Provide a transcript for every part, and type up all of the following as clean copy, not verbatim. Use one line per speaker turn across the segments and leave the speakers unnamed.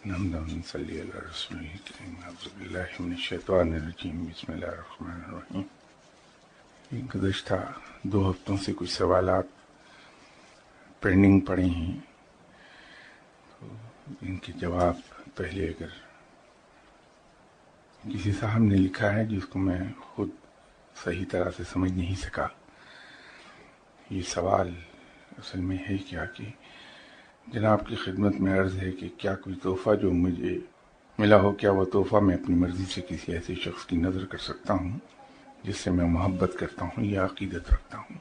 نحمده ونصلي على رسوله الكريم. اعوذ باللہ من الشیطان الرجیم. بسم اللہ الرحمن الرحیم. گزشتہ 2 ہفتوں سے کچھ سوالات پینڈنگ پڑے ہیں، تو ان کے جواب پہلے اگر کسی صاحب نے لکھا ہے جس کو میں خود صحیح طرح سے سمجھ نہیں سکا. یہ سوال اصل میں ہے کیا کہ جناب کی خدمت میں عرض ہے کہ کیا کوئی تحفہ جو مجھے ملا ہو، کیا وہ تحفہ میں اپنی مرضی سے کسی ایسے شخص کی نظر کر سکتا ہوں جس سے میں محبت کرتا ہوں یا عقیدت رکھتا ہوں.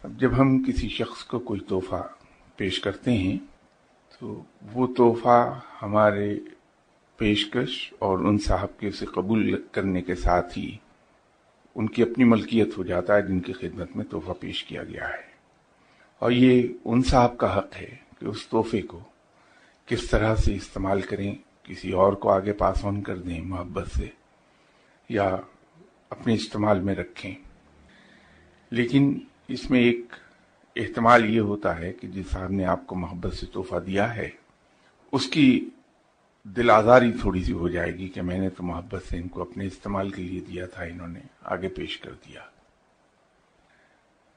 اب جب ہم کسی شخص کو کوئی تحفہ پیش کرتے ہیں تو وہ تحفہ ہمارے پیشکش اور ان صاحب کے اسے قبول کرنے کے ساتھ ہی ان کی اپنی ملکیت ہو جاتا ہے جن کی خدمت میں تحفہ پیش کیا گیا ہے. اور یہ ان صاحب کا حق ہے کہ اس تحفے کو کس طرح سے استعمال کریں، کسی اور کو آگے پاس آن کر دیں محبت سے یا اپنے استعمال میں رکھیں. لیکن اس میں ایک احتمال یہ ہوتا ہے کہ جس صاحب نے آپ کو محبت سے تحفہ دیا ہے اس کی دل آزاری تھوڑی سی ہو جائے گی کہ میں نے تو محبت سے ان کو اپنے استعمال کے لیے دیا تھا، انہوں نے آگے پیش کر دیا.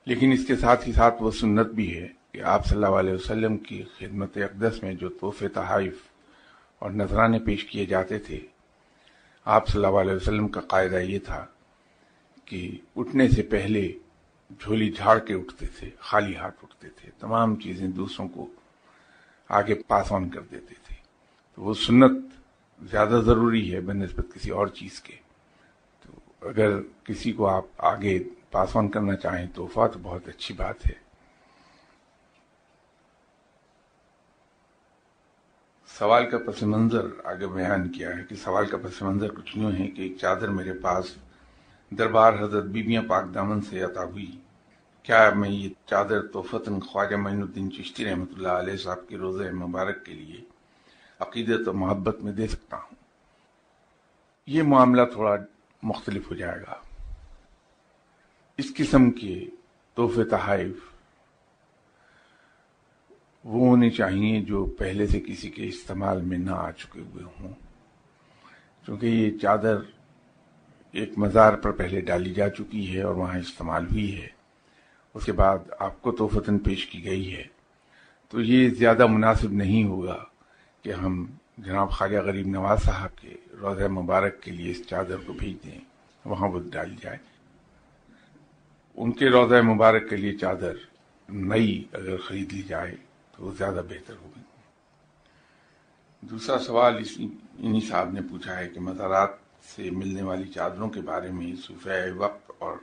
لیکن اس کے ساتھ ہی ساتھ وہ سنت بھی ہے کہ آپ صلی اللہ علیہ وسلم کی خدمت اقدس میں جو تحفے تحائف اور نذرانے پیش کیے جاتے تھے، آپ صلی اللہ علیہ وسلم کا قاعدہ یہ تھا کہ اٹھنے سے پہلے جھولی جھاڑ کے اٹھتے تھے، خالی ہاتھ اٹھتے تھے، تمام چیزیں دوسروں کو آگے پاس آن کر دیتے تھے. تو وہ سنت زیادہ ضروری ہے بنسبت کسی اور چیز کے. تو اگر کسی کو آپ آگے پاس آن کرنا چاہیں تحفہ تو بہت اچھی بات ہے. سوال کا پس منظر آگے بیان کیا ہے کہ سوال کا پس منظر کچھ یوں ہے کہ ایک چادر میرے پاس دربار حضرت بیبیاں پاک دامن سے عطا ہوئی. کیا میں یہ چادر تحفتاً خواجہ معین الدین چشتی رحمۃ اللہ علیہ صاحب کے روضہ مبارک کے لیے عقیدت و محبت میں دے سکتا ہوں؟ یہ معاملہ تھوڑا مختلف ہو جائے گا. اس قسم کے تحفے تحائف وہ ہونے چاہیے جو پہلے سے کسی کے استعمال میں نہ آ چکے ہوئے ہوں، کیونکہ یہ چادر ایک مزار پر پہلے ڈالی جا چکی ہے اور وہاں استعمال ہوئی ہے، اس کے بعد آپ کو تحفتاً پیش کی گئی ہے. تو یہ زیادہ مناسب نہیں ہوگا کہ ہم جناب خواجہ غریب نواز صاحب کے روضہ مبارک کے لیے اس چادر کو بھیج دیں، وہاں وہ ڈالی جائے. ان کے روضہ مبارک کے لیے چادر نئی اگر خرید لی جائے تو وہ زیادہ بہتر ہوگی. دوسرا سوال انہی صاحب نے پوچھا ہے کہ مزارات سے ملنے والی چادروں کے بارے میں صوفیاء وقت اور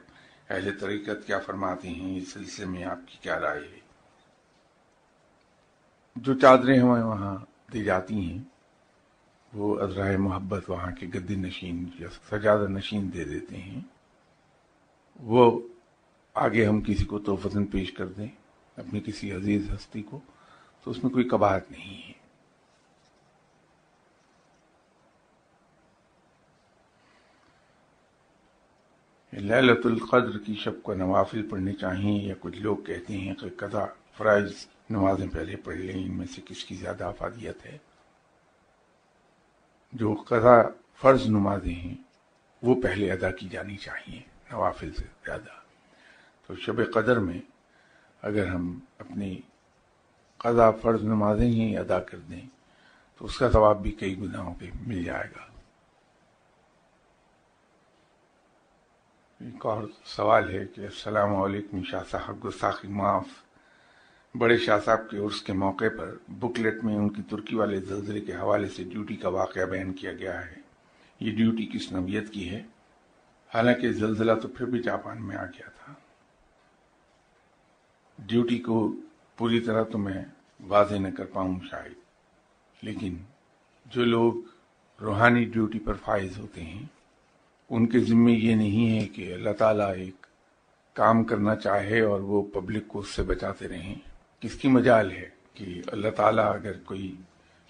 اہل طریقت کیا فرماتے ہیں، اس سلسلے میں آپ کی کیا رائے ہے؟ جو چادریں ہمیں وہاں دی جاتی ہیں وہ عذرائے محبت وہاں کے گدی نشین یا سجادہ نشین دے دیتے ہیں. وہ آگے ہم کسی کو تحفتاً پیش کر دیں اپنی کسی عزیز ہستی کو تو اس میں کوئی قباحت نہیں ہے. لیلۃ القدر کی شب کو نوافل پڑھنے چاہیے یا کچھ لوگ کہتے ہیں کہ قضا فرائض نمازیں پہلے پڑھ لیں، ان میں سے کس کی زیادہ افادیت ہے؟ جو قضا فرض نمازیں ہیں وہ پہلے ادا کی جانی چاہیے نوافل سے زیادہ. تو شب قدر میں اگر ہم اپنی قضا فرض نمازیں ہی ادا کر دیں تو اس کا ثواب بھی کئی گناہوں پہ مل جائے گا. ایک اور سوال ہے کہ السلام علیکم شاہ صاحب، گستاخی معاف. بڑے شاہ صاحب کے عرس کے موقع پر بکلیٹ میں ان کی ترکی والے زلزلے کے حوالے سے ڈیوٹی کا واقعہ بیان کیا گیا ہے. یہ ڈیوٹی کس نوعیت کی ہے؟ حالانکہ زلزلہ تو پھر بھی جاپان میں آ گیا تھا. ڈیوٹی کو پوری طرح تو میں واضح نہ کر پاؤں شاید، لیکن جو لوگ روحانی ڈیوٹی پر فائز ہوتے ہیں ان کے ذمے یہ نہیں ہے کہ اللہ تعالیٰ ایک کام کرنا چاہے اور وہ پبلک کو اس سے بچاتے رہیں. کس کی مجال ہے کہ اللہ تعالیٰ اگر کوئی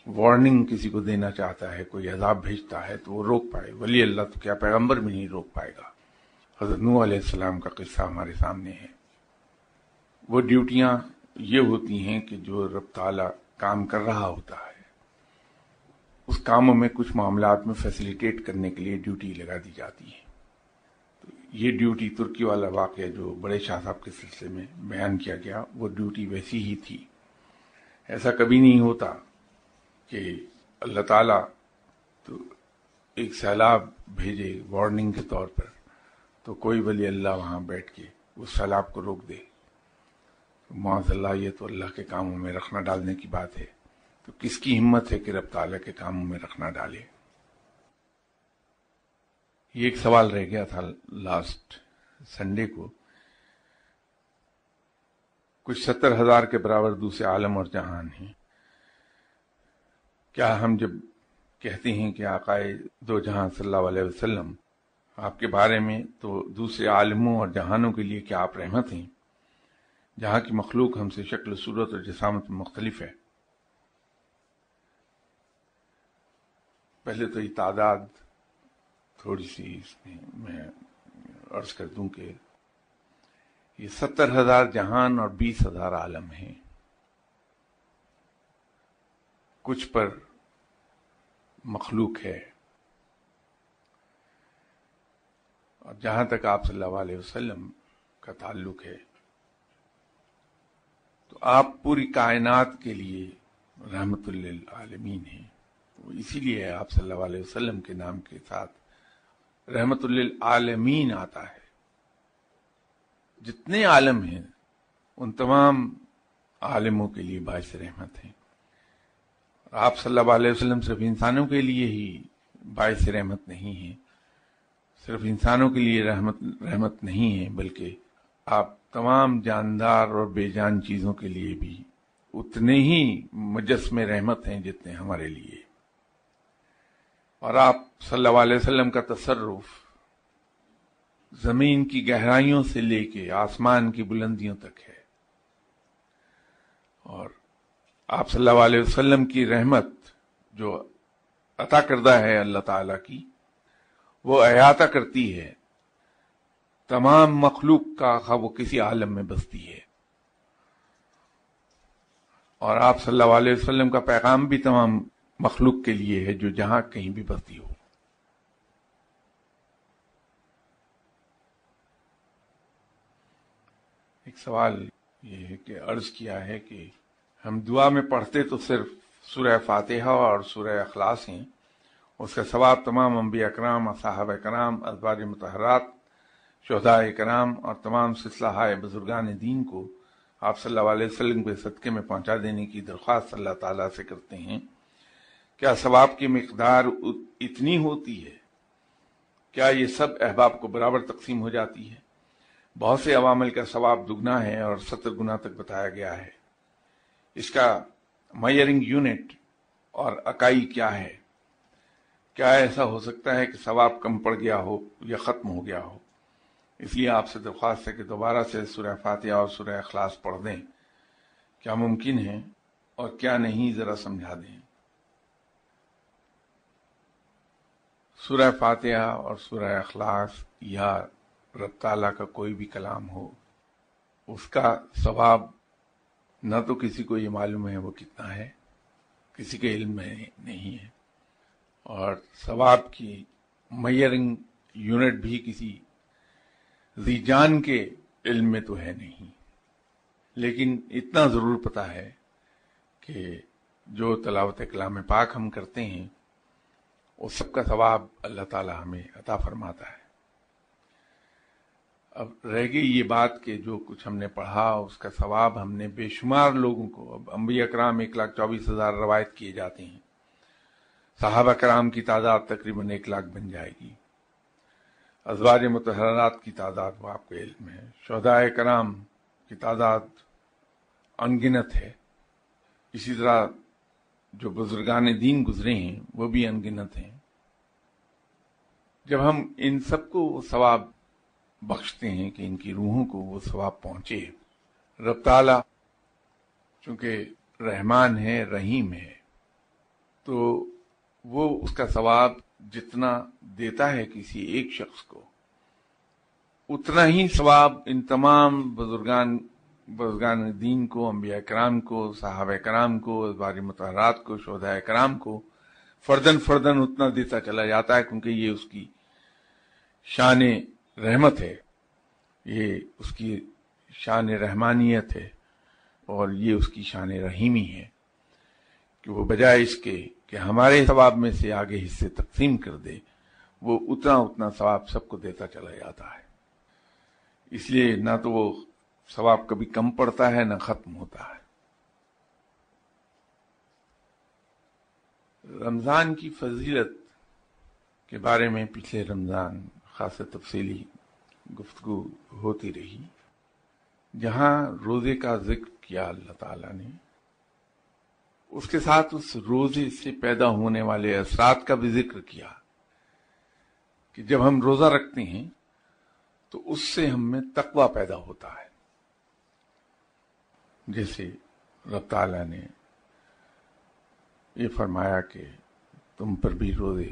وارننگ کسی کو دینا چاہتا ہے، کوئی عذاب بھیجتا ہے تو وہ روک پائے؟ ولی اللہ تو کیا پیغمبر بھی نہیں روک پائے گا. حضرت نوح علیہ السلام کا قصہ ہمارے سامنے ہے. وہ ڈیوٹیاں یہ ہوتی ہیں کہ جو رب تعالیٰ کام کر رہا ہوتا ہے اس کاموں میں کچھ معاملات میں فیسیلیٹیٹ کرنے کے لیے ڈیوٹی لگا دی جاتی ہے. تو یہ ڈیوٹی ترکی والا واقعہ جو بڑے شاہ صاحب کے سلسلے میں بیان کیا گیا وہ ڈیوٹی ویسی ہی تھی. ایسا کبھی نہیں ہوتا کہ اللہ تعالیٰ تو ایک سیلاب بھیجے وارننگ کے طور پر تو کوئی ولی اللہ وہاں بیٹھ کے اس سیلاب کو روک دے. معاذ اللہ، یہ تو اللہ کے کاموں میں رخنہ ڈالنے کی بات ہے. تو کس کی ہمت ہے کہ رب تعالیٰ کے کاموں میں رخنہ ڈالے؟ یہ ایک سوال رہ گیا تھا لاسٹ سنڈے کو. کچھ 70,000 کے برابر دوسرے عالم اور جہان ہیں. کیا ہم جب کہتے ہیں کہ آقائے دو جہاں صلی اللہ علیہ وسلم آپ کے بارے میں، تو دوسرے عالموں اور جہانوں کے لیے کیا آپ رحمت ہیں؟ جہاں کی مخلوق ہم سے شکل و صورت اور جسامت میں مختلف ہے. پہلے تو یہ تعداد تھوڑی سی اس میں عرض کر دوں کہ یہ 70,000 جہان اور 20,000 عالم ہیں. کچھ پر مخلوق ہے. اور جہاں تک آپ صلی اللہ علیہ وسلم کا تعلق ہے تو آپ پوری کائنات کے لیے رحمت للعالمین ہیں. اسی لیے آپ صلی اللہ علیہ وسلم کے نام کے ساتھ رحمت للعالمین آتا ہے. جتنے عالم ہیں ان تمام عالموں کے لیے باعث رحمت ہیں. آپ صلی اللہ علیہ وسلم صرف انسانوں کے لیے ہی باعث رحمت نہیں ہیں، صرف انسانوں کے لیے رحمت نہیں ہے، بلکہ آپ تمام جاندار اور بے جان چیزوں کے لیے بھی اتنے ہی مجسم رحمت ہیں جتنے ہمارے لیے. اور آپ صلی اللہ علیہ وسلم کا تصرف زمین کی گہرائیوں سے لے کے آسمان کی بلندیوں تک ہے. اور آپ صلی اللہ علیہ وسلم کی رحمت جو عطا کردہ ہے اللہ تعالیٰ کی، وہ احاطہ کرتی ہے تمام مخلوق کا، خواہ وہ کسی عالم میں بستی ہے. اور آپ صلی اللہ علیہ وسلم کا پیغام بھی تمام مخلوق کے لیے ہے جو جہاں کہیں بھی بستی ہو. ایک سوال یہ ہے کہ عرض کیا ہے کہ ہم دعا میں پڑھتے تو صرف سورہ فاتحہ اور سورہ اخلاص ہیں، اس کا ثواب تمام انبیاء کرام، صحابہ کرام، ازواج مطہرات، شہداء کرام اور تمام سلسلہ بزرگان دین کو آپ صلی اللہ علیہ وسلم کے صدقے میں پہنچا دینے کی درخواست اللہ تعالیٰ سے کرتے ہیں. کیا ثواب کی مقدار اتنی ہوتی ہے؟ کیا یہ سب احباب کو برابر تقسیم ہو جاتی ہے؟ بہت سے عوامل کا ثواب دگنا ہے اور 70 گنا تک بتایا گیا ہے. اس کا میئرنگ یونٹ اور اکائی کیا ہے؟ کیا ایسا ہو سکتا ہے کہ ثواب کم پڑ گیا ہو یا ختم ہو گیا ہو؟ اس لیے آپ سے درخواست ہے کہ دوبارہ سے سورہ فاتحہ اور سورہ اخلاص پڑھ دیں. کیا ممکن ہے اور کیا نہیں، ذرا سمجھا دیں. سورہ فاتحہ اور سورہ اخلاص یا رب تعالیٰ کا کوئی بھی کلام ہو، اس کا ثواب نہ تو کسی کو یہ معلوم ہے وہ کتنا ہے، کسی کے علم میں نہیں ہے، اور ثواب کی میئرنگ یونٹ بھی کسی ذی جان کے علم میں تو ہے نہیں. لیکن اتنا ضرور پتہ ہے کہ جو تلاوت کلام پاک ہم کرتے ہیں اس سب کا ثواب اللہ تعالی ہمیں عطا فرماتا ہے. اب رہ گئی یہ بات کہ جو کچھ ہم نے پڑھا اس کا ثواب ہم نے بے شمار لوگوں کو، اب انبیاء کرام 1,24,000 روایت کیے جاتے ہیں، صحابہ کرام کی تعداد تقریباً 1 لاکھ بن جائے گی، ازواج مطہرات کی تعداد وہ آپ کو علم ہے، شہداء کرام کی تعداد انگنت ہے، اسی طرح جو بزرگان دین گزرے ہیں وہ بھی انگنت ہیں. جب ہم ان سب کو وہ ثواب بخشتے ہیں کہ ان کی روحوں کو وہ ثواب پہنچے، رب تعالیٰ چونکہ رحمان ہے، رحیم ہے، تو وہ اس کا ثواب جتنا دیتا ہے کسی ایک شخص کو، اتنا ہی ثواب ان تمام بزرگان دین کو، انبیاء کرام کو، صحابہ کرام کو، ازواج مطہرات کو، شہداء کرام کو فردن فردن اتنا دیتا چلا جاتا ہے، کیونکہ یہ اس کی شان رحمت ہے، یہ اس کی شان رحمانیت ہے، اور یہ اس کی شان رحیمی ہے کہ وہ بجائے اس کے کہ ہمارے ثواب میں سے آگے حصے تقسیم کر دے، وہ اتنا اتنا ثواب سب کو دیتا چلا جاتا ہے۔ اس لیے نہ تو وہ ثواب کبھی کم پڑتا ہے نہ ختم ہوتا ہے۔ رمضان کی فضیلت کے بارے میں پچھلے رمضان خاص تفصیلی گفتگو ہوتی رہی۔ جہاں روزے کا ذکر کیا اللہ تعالیٰ نے، اس کے ساتھ اس روزے سے پیدا ہونے والے اثرات کا بھی ذکر کیا کہ جب ہم روزہ رکھتے ہیں تو اس سے ہم میں تقوی پیدا ہوتا ہے۔ جیسے رب تعالیٰ نے یہ فرمایا کہ تم پر بھی روزے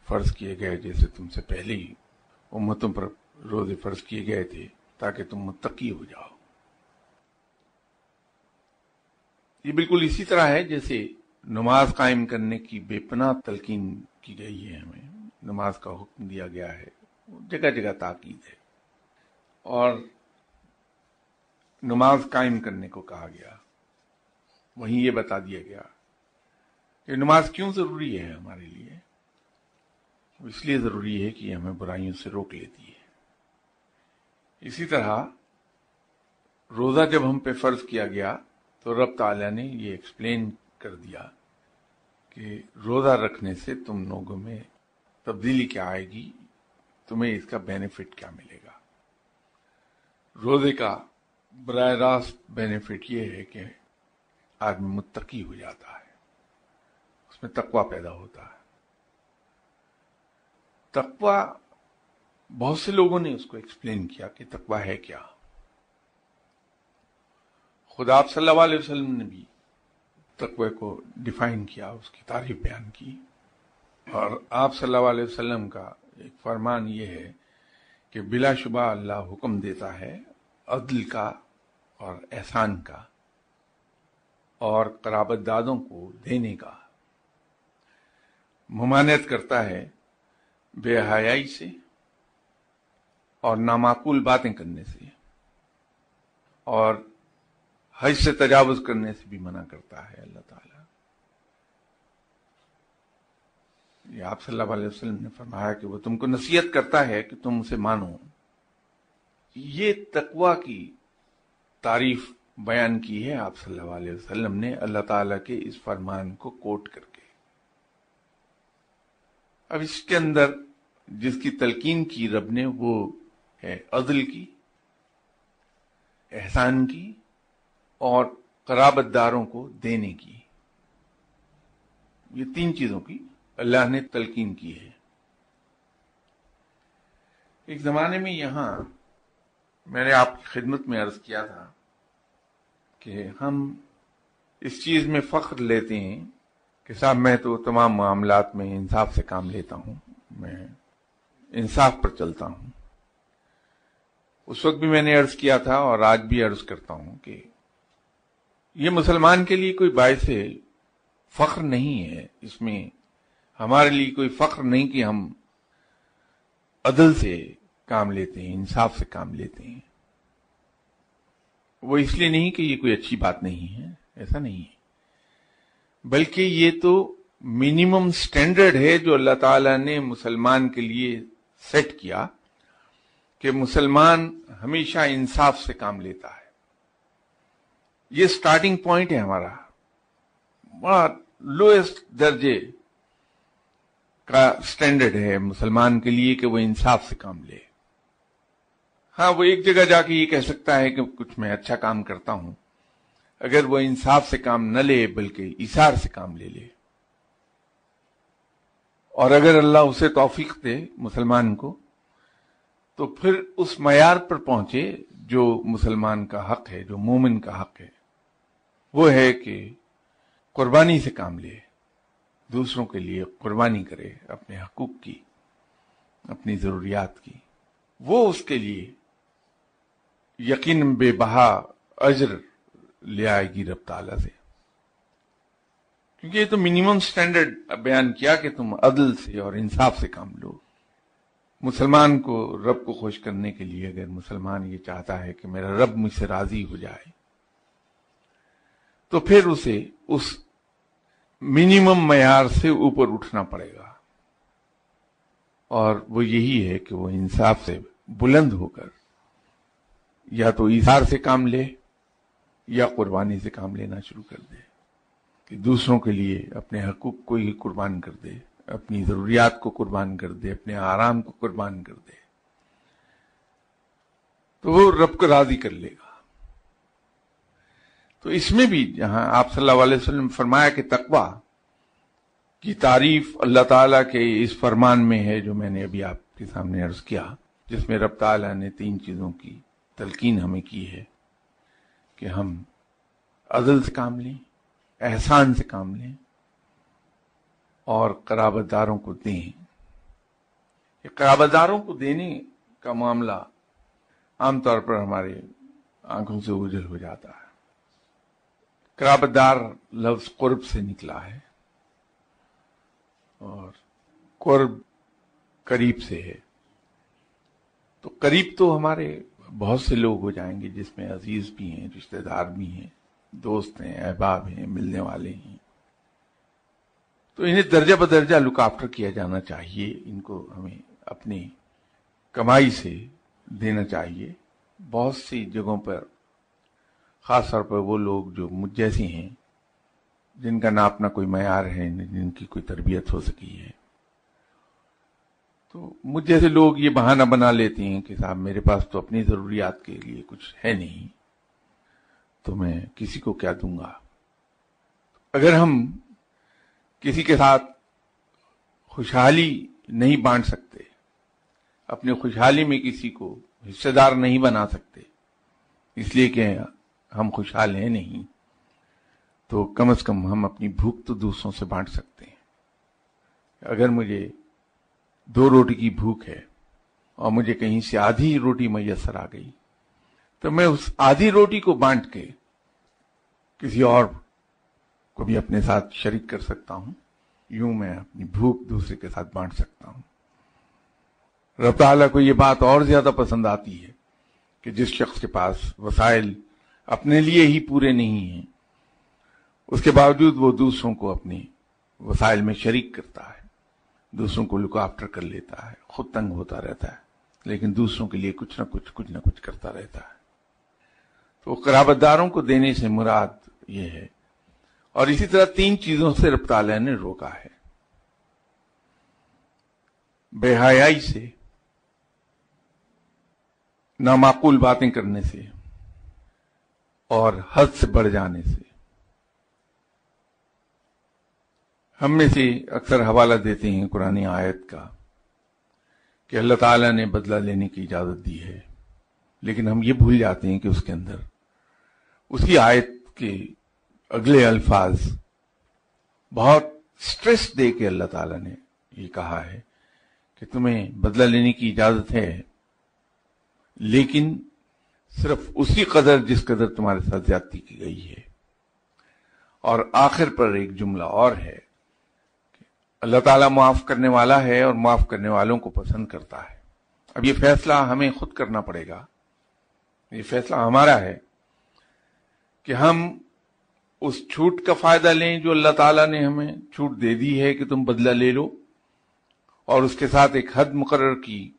فرض کیے گئے جیسے تم سے پہلے ہی امتوں پر روزے فرض کیے گئے تھے تاکہ تم متقی ہو جاؤ۔ یہ بالکل اسی طرح ہے جیسے نماز قائم کرنے کی بے پناہ تلقین کی گئی ہے، ہمیں نماز کا حکم دیا گیا ہے، جگہ جگہ تاکید ہے، اور نماز قائم کرنے کو کہا گیا۔ وہیں یہ بتا دیا گیا کہ نماز کیوں ضروری ہے ہمارے لیے۔ اس لیے ضروری ہے کہ ہمیں برائیوں سے روک لیتی ہے۔ اسی طرح روزہ جب ہم پہ فرض کیا گیا تو رب تعالیٰ نے یہ ایکسپلین کر دیا کہ روزہ رکھنے سے تم لوگوں میں تبدیلی کیا آئے گی، تمہیں اس کا بینیفٹ کیا ملے گا۔ روزے کا براہ راست بینیفٹ یہ ہے کہ آدمی متقی ہو جاتا ہے، اس میں تقوی پیدا ہوتا ہے۔ تقوی بہت سے لوگوں نے اس کو ایکسپلین کیا کہ تقوی ہے کیا۔ خدا آپ صلی اللہ علیہ وسلم نے بھی تقوی کو ڈیفائن کیا، اس کی تعریف بیان کی، اور آپ صلی اللہ علیہ وسلم کا ایک فرمان یہ ہے کہ بلا شبہ اللہ حکم دیتا ہے عدل کا اور احسان کا اور قرابت دادوں کو دینے کا، ممانعت کرتا ہے بے حیائی سے اور نامعقول باتیں کرنے سے، اور حج سے تجاوز کرنے سے بھی منع کرتا ہے اللہ تعالیٰ۔ یہ آپ صلی اللہ علیہ وسلم نے فرمایا کہ وہ تم کو نصیحت کرتا ہے کہ تم اسے مانو۔ یہ تقوی کی تعریف بیان کی ہے آپ صلی اللہ علیہ وسلم نے اللہ تعالیٰ کے اس فرمان کو کوٹ کر کے۔ اب اس کے اندر جس کی تلقین کی رب نے وہ ہے عدل کی، احسان کی اور قرابت داروں کو دینے کی۔ یہ تین چیزوں کی اللہ نے تلقین کی ہے۔ ایک زمانے میں یہاں میں نے آپ کی خدمت میں عرض کیا تھا کہ ہم اس چیز میں فخر لیتے ہیں کہ صاحب میں تو تمام معاملات میں انصاف سے کام لیتا ہوں، میں انصاف پر چلتا ہوں۔ اس وقت بھی میں نے عرض کیا تھا اور آج بھی عرض کرتا ہوں کہ یہ مسلمان کے لیے کوئی باعث فخر نہیں ہے، اس میں ہمارے لیے کوئی فخر نہیں کہ ہم عدل سے کام لیتے ہیں، انصاف سے کام لیتے ہیں۔ وہ اس لیے نہیں کہ یہ کوئی اچھی بات نہیں ہے، ایسا نہیں ہے، بلکہ یہ تو منیمم سٹینڈرڈ ہے جو اللہ تعالیٰ نے مسلمان کے لیے سیٹ کیا کہ مسلمان ہمیشہ انصاف سے کام لیتا ہے۔ یہ سٹارٹنگ پوائنٹ ہے ہمارا، بڑا لوئسٹ درجے کا سٹینڈرڈ ہے مسلمان کے لیے کہ وہ انصاف سے کام لے۔ ہاں وہ ایک جگہ جا کے یہ کہہ سکتا ہے کہ کچھ میں اچھا کام کرتا ہوں، اگر وہ انصاف سے کام نہ لے بلکہ ایثار سے کام لے لے، اور اگر اللہ اسے توفیق دے مسلمان کو تو پھر اس معیار پر پہنچے جو مسلمان کا حق ہے، جو مومن کا حق ہے، وہ ہے کہ قربانی سے کام لے، دوسروں کے لیے قربانی کرے، اپنے حقوق کی، اپنی ضروریات کی۔ وہ اس کے لیے یقیناً بے بہا اجر لے آئے گی رب تعالیٰ سے، کیونکہ یہ تو منیمم سٹینڈرڈ بیان کیا کہ تم عدل سے اور انصاف سے کام لو. مسلمان کو رب کو خوش کرنے کے لیے اگر مسلمان یہ چاہتا ہے کہ میرا رب مجھ سے راضی ہو جائے تو پھر اسے اس منیمم معیار سے اوپر اٹھنا پڑے گا، اور وہ یہی ہے کہ وہ انصاف سے بلند ہو کر یا تو ایثار سے کام لے یا قربانی سے کام لینا شروع کر دے، کہ دوسروں کے لیے اپنے حقوق کو ہی قربان کر دے، اپنی ضروریات کو قربان کر دے، اپنے آرام کو قربان کر دے، تو وہ رب کو راضی کر لے گا. تو اس میں بھی جہاں آپ صلی اللہ علیہ وسلم فرمایا کہ تقویٰ کی تعریف اللہ تعالیٰ کے اس فرمان میں ہے جو میں نے ابھی آپ کے سامنے عرض کیا، جس میں رب تعالیٰ نے 3 چیزوں کی تلقین ہمیں کی ہے کہ ہم عدل سے کام لیں، احسان سے کام لیں اور قرابت داروں کو دیں. یہ قرابت داروں کو دینے کا معاملہ عام طور پر ہمارے آنکھوں سے اوجھل ہو جاتا ہے. قرابت دار لفظ قرب سے نکلا ہے اور قرب قریب سے ہے. تو قریب تو ہمارے بہت سے لوگ ہو جائیں گے، جس میں عزیز بھی ہیں، رشتہ دار بھی ہیں، دوست ہیں، احباب ہیں، ملنے والے ہیں. تو انہیں درجہ بدرجہ لک آفٹر کیا جانا چاہیے، ان کو ہمیں اپنی کمائی سے دینا چاہیے. بہت سی جگہوں پر خاص طور پر وہ لوگ جو مجھ جیسی ہیں، جن کا نہ اپنا کوئی معیار ہے، نہ جن کی کوئی تربیت ہو سکی ہے، تو مجھ جیسے لوگ یہ بہانہ بنا لیتے ہیں کہ صاحب میرے پاس تو اپنی ضروریات کے لیے کچھ ہے نہیں، تو میں کسی کو کیا دوں گا. اگر ہم کسی کے ساتھ خوشحالی نہیں بانٹ سکتے، اپنی خوشحالی میں کسی کو حصہ دار نہیں بنا سکتے اس لیے کہ ہم خوشحال ہیں نہیں، تو کم از کم ہم اپنی بھوک تو دوسروں سے بانٹ سکتے ہیں. اگر مجھے 2 روٹی کی بھوک ہے اور مجھے کہیں سے آدھی روٹی میسر آ گئی، تو میں اس آدھی روٹی کو بانٹ کے کسی اور کو بھی اپنے ساتھ شریک کر سکتا ہوں. یوں میں اپنی بھوک دوسرے کے ساتھ بانٹ سکتا ہوں. رب تعالیٰ کو یہ بات اور زیادہ پسند آتی ہے کہ جس شخص کے پاس وسائل اپنے لیے ہی پورے نہیں ہیں، اس کے باوجود وہ دوسروں کو اپنے وسائل میں شریک کرتا ہے، دوسروں کو لک آفٹر کر لیتا ہے، خود تنگ ہوتا رہتا ہے لیکن دوسروں کے لیے کچھ نہ کچھ کرتا رہتا ہے. تو قرابت داروں کو دینے سے مراد یہ ہے. اور اسی طرح 3 چیزوں سے رب تعالیٰ نے روکا ہے: بے حیائی سے، نامعقول باتیں کرنے سے اور حد سے بڑھ جانے سے. ہم میں سے اکثر حوالہ دیتے ہیں قرآن آیت کا کہ اللہ تعالیٰ نے بدلہ لینے کی اجازت دی ہے، لیکن ہم یہ بھول جاتے ہیں کہ اس کے اندر اسی آیت کے اگلے الفاظ بہت سٹریس دے کے اللہ تعالیٰ نے یہ کہا ہے کہ تمہیں بدلہ لینے کی اجازت ہے، لیکن صرف اسی قدر جس قدر تمہارے ساتھ زیادتی کی گئی ہے. اور آخر پر ایک جملہ اور ہے کہ اللہ تعالیٰ معاف کرنے والا ہے اور معاف کرنے والوں کو پسند کرتا ہے. اب یہ فیصلہ ہمیں خود کرنا پڑے گا، یہ فیصلہ ہمارا ہے کہ ہم اس چھوٹ کا فائدہ لیں جو اللہ تعالیٰ نے ہمیں چھوٹ دے دی ہے کہ تم بدلہ لے لو، اور اس کے ساتھ ایک حد مقرر کی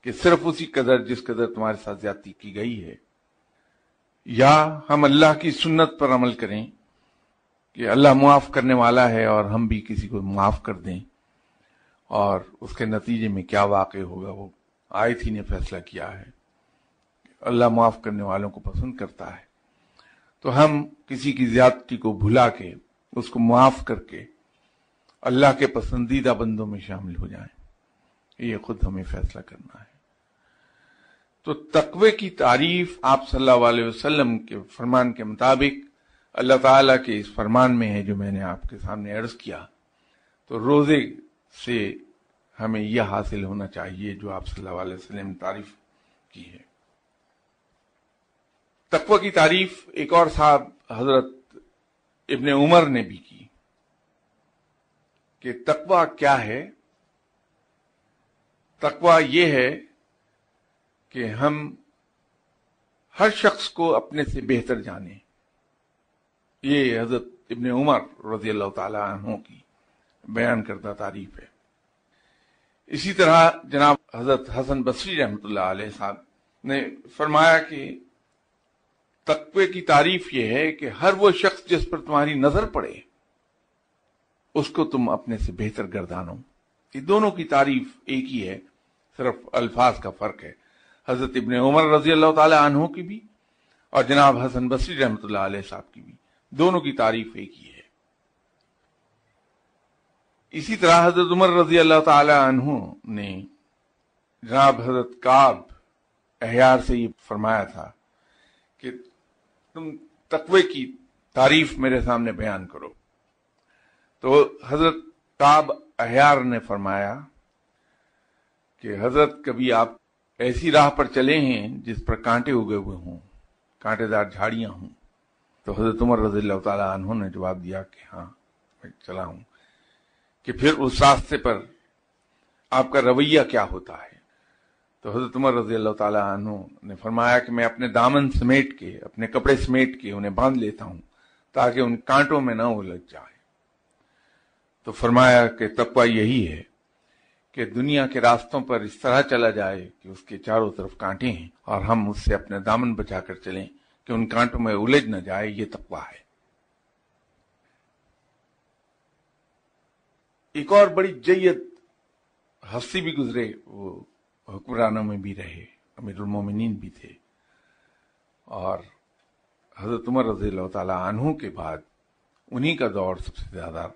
کہ صرف اسی قدر جس قدر تمہارے ساتھ زیادتی کی گئی ہے. یا ہم اللہ کی سنت پر عمل کریں کہ اللہ معاف کرنے والا ہے اور ہم بھی کسی کو معاف کر دیں، اور اس کے نتیجے میں کیا واقع ہوگا وہ آیت ہی نے فیصلہ کیا ہے. اللہ معاف کرنے والوں کو پسند کرتا ہے، تو ہم کسی کی زیادتی کو بھلا کے اس کو معاف کر کے اللہ کے پسندیدہ بندوں میں شامل ہو جائیں. یہ خود ہمیں فیصلہ کرنا ہے. تو تقوی کی تعریف آپ صلی اللہ علیہ وسلم کے فرمان کے مطابق اللہ تعالیٰ کے اس فرمان میں ہے جو میں نے آپ کے سامنے عرض کیا. تو روزے سے ہمیں یہ حاصل ہونا چاہیے جو آپ صلی اللہ علیہ وسلم نے تعریف کی ہے. تقوی کی تعریف ایک اور صاحب حضرت ابن عمر نے بھی کی. کہ تقویٰ کیا ہے؟ تقویٰ یہ ہے کہ ہم ہر شخص کو اپنے سے بہتر جانیں. یہ حضرت ابن عمر رضی اللہ تعالی عنہ کی بیان کردہ تعریف ہے. اسی طرح جناب حضرت حسن بصری رحمۃ اللہ علیہ صاحب نے فرمایا کہ تقوی کی تعریف یہ ہے کہ ہر وہ شخص جس پر تمہاری نظر پڑے اس کو تم اپنے سے بہتر گردانو. یہ دونوں کی تعریف ایک ہی ہے، صرف الفاظ کا فرق ہے. حضرت ابن عمر رضی اللہ تعالی عنہ کی بھی اور جناب حسن بصری رحمۃ اللہ علیہ صاحب کی بھی دونوں کی تعریف ایک ہی ہے. اسی طرح حضرت عمر رضی اللہ تعالی عنہ نے جناب حضرت کعب احیار سے یہ فرمایا تھا کہ تم تقوی کی تعریف میرے سامنے بیان کرو. تو حضرت کعب احیار نے فرمایا کہ حضرت کبھی آپ ایسی راہ پر چلے ہیں جس پر کانٹے اگے ہوئے ہوں، کانٹے دار جھاڑیاں ہوں؟ تو حضرت عمر رضی اللہ تعالی عنہ نے جواب دیا کہ ہاں میں چلا ہوں. کہ پھر اس راستے پر آپ کا رویہ کیا ہوتا ہے؟ تو حضرت عمر رضی اللہ تعالی عنہ نے فرمایا کہ میں اپنے دامن سمیٹ کے، اپنے کپڑے سمیٹ کے انہیں باندھ لیتا ہوں تاکہ ان کانٹوں میں نہ الجھ جائے. تو فرمایا کہ تقویٰ یہی ہے کہ دنیا کے راستوں پر اس طرح چلا جائے کہ اس کے چاروں طرف کانٹے ہیں اور ہم اس سے اپنے دامن بچا کر چلیں کہ ان کانٹوں میں الجھ نہ جائے. یہ تقویٰ ہے. ایک اور بڑی جید ہستی بھی گزرے، وہ حکمرانوں میں بھی رہے، امیر المومنین بھی تھے، اور حضرت عمر رضی اللہ تعالی عنہ کے بعد انہی کا دور سب سے زیادہ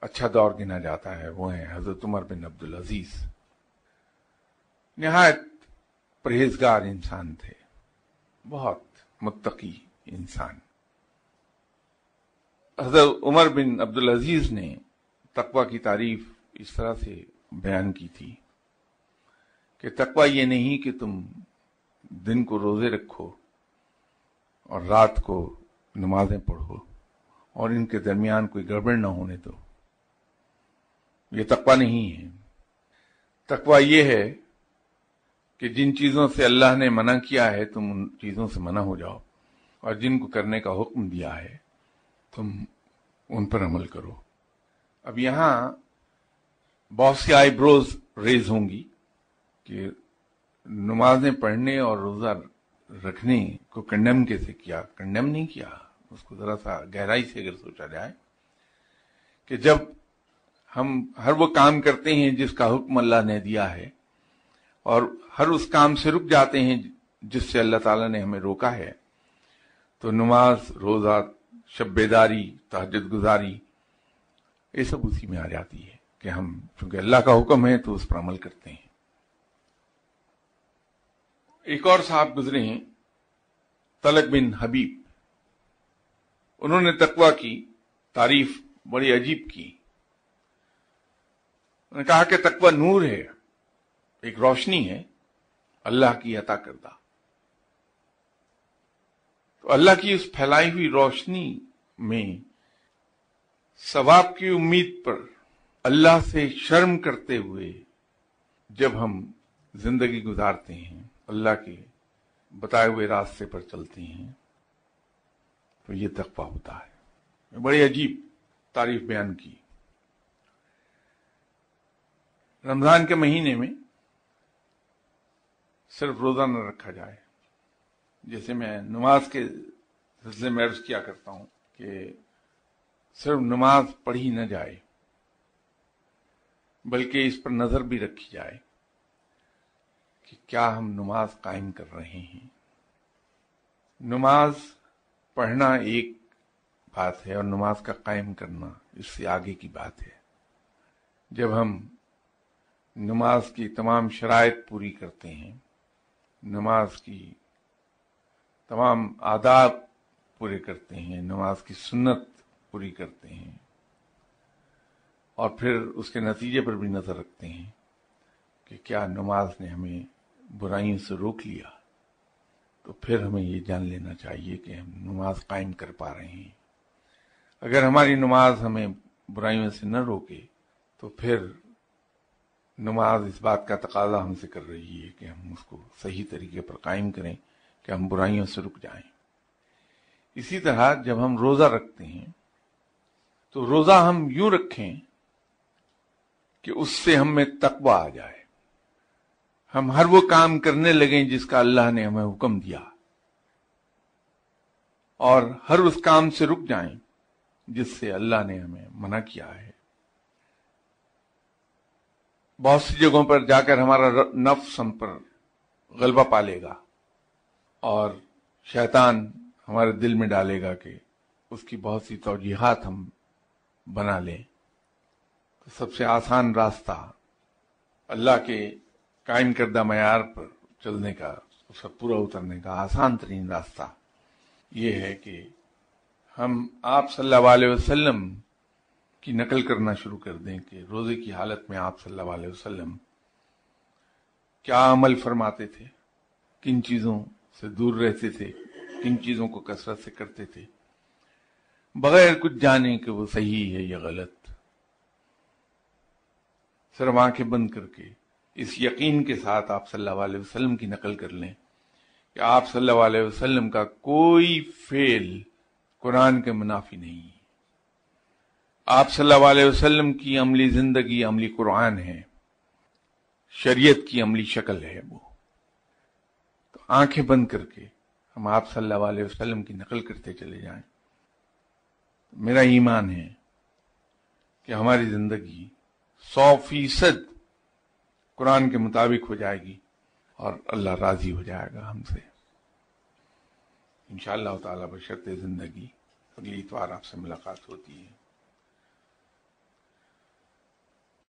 اچھا دور گنا جاتا ہے. وہ ہیں حضرت عمر بن عبدالعزیز. نہایت پرہیزگار انسان تھے، بہت متقی انسان. حضرت عمر بن عبدالعزیز نے تقویٰ کی تعریف اس طرح سے بیان کی تھی کہ تقویٰ یہ نہیں کہ تم دن کو روزے رکھو اور رات کو نمازیں پڑھو اور ان کے درمیان کوئی گڑبڑ نہ ہونے دو. یہ تقویٰ نہیں ہے. تقویٰ یہ ہے کہ جن چیزوں سے اللہ نے منع کیا ہے تم ان چیزوں سے منع ہو جاؤ، اور جن کو کرنے کا حکم دیا ہے تم ان پر عمل کرو. اب یہاں بہت سی آئی بروز ریز ہوں گی کہ نمازیں پڑھنے اور روزہ رکھنے کو کنڈیم کیسے کیا؟ کنڈیم نہیں کیا. اس کو ذرا سا گہرائی سے اگر سوچا جائے کہ جب ہم ہر وہ کام کرتے ہیں جس کا حکم اللہ نے دیا ہے اور ہر اس کام سے رک جاتے ہیں جس سے اللہ تعالیٰ نے ہمیں روکا ہے، تو نماز، روزہ، شب بیداری، تہجد گزاری، یہ سب اسی میں آ جاتی ہے کہ ہم چونکہ اللہ کا حکم ہے تو اس پر عمل کرتے ہیں. ایک اور صاحب گزرے ہیں، طلق بن حبیب. انہوں نے تقویٰ کی تعریف بڑی عجیب کی. انہوں نے کہا کہ تقویٰ نور ہے، ایک روشنی ہے اللہ کی عطا کردہ. تو اللہ کی اس پھیلائی ہوئی روشنی میں ثواب کی امید پر اللہ سے شرم کرتے ہوئے جب ہم زندگی گزارتے ہیں، اللہ کے بتائے ہوئے راستے پر چلتے ہیں، تو یہ تقویٰ ہوتا ہے. بڑی عجیب تعریف بیان کی. رمضان کے مہینے میں صرف روزہ نہ رکھا جائے. جیسے میں نماز کے سلسلے میں عرض کیا کرتا ہوں کہ صرف نماز پڑھی نہ جائے بلکہ اس پر نظر بھی رکھی جائے کہ کیا ہم نماز قائم کر رہے ہیں. نماز پڑھنا ایک بات ہے اور نماز کا قائم کرنا اس سے آگے کی بات ہے. جب ہم نماز کی تمام شرائط پوری کرتے ہیں، نماز کی تمام آداب پورے کرتے ہیں، نماز کی سنت پوری کرتے ہیں، اور پھر اس کے نتیجے پر بھی نظر رکھتے ہیں کہ کیا نماز نے ہمیں برائیوں سے روک لیا، تو پھر ہمیں یہ جان لینا چاہیے کہ ہم نماز قائم کر پا رہے ہیں. اگر ہماری نماز ہمیں برائیوں سے نہ روکے تو پھر نماز اس بات کا تقاضا ہم سے کر رہی ہے کہ ہم اس کو صحیح طریقے پر قائم کریں کہ ہم برائیوں سے رک جائیں۔ اسی طرح جب ہم روزہ رکھتے ہیں تو روزہ ہم یوں رکھیں کہ اس سے ہم میں تقویٰ آ جائے، ہم ہر وہ کام کرنے لگیں جس کا اللہ نے ہمیں حکم دیا، اور ہر اس کام سے رک جائیں جس سے اللہ نے ہمیں منع کیا ہے۔ بہت سی جگہوں پر جا کر ہمارا نفس ہم پر غلبہ پالے گا اور شیطان ہمارے دل میں ڈالے گا کہ اس کی بہت سی توجیحات ہم بنا لیں۔ تو سب سے آسان راستہ اللہ کے قائم کردہ معیار پر چلنے کا، اس پر پورا اترنے کا آسان ترین راستہ یہ ہے کہ ہم آپ صلی اللہ علیہ وسلم کی نقل کرنا شروع کر دیں کہ روزے کی حالت میں آپ صلی اللہ علیہ وسلم کیا عمل فرماتے تھے، کن چیزوں سے دور رہتے تھے، کن چیزوں کو کثرت سے کرتے تھے، بغیر کچھ جانے کہ وہ صحیح ہے یا غلط، صرف آنکھیں بند کر کے اس یقین کے ساتھ آپ صلی اللہ علیہ وسلم کی نقل کر لیں کہ آپ صلی اللہ علیہ وسلم کا کوئی فعل قرآن کے منافی نہیں ہے، آپ صلی اللہ علیہ وسلم کی عملی زندگی عملی قرآن ہے، شریعت کی عملی شکل ہے وہ۔ تو آنکھیں بند کر کے ہم آپ صلی اللہ علیہ وسلم کی نقل کرتے چلے جائیں۔ میرا ایمان ہے کہ ہماری زندگی 100% قرآن کے مطابق ہو جائے گی اور اللہ راضی ہو جائے گا ہم سے انشاءاللہ تعالی۔ بشرط زندگی اگلی اتوار آپ سے ملاقات ہوتی ہے۔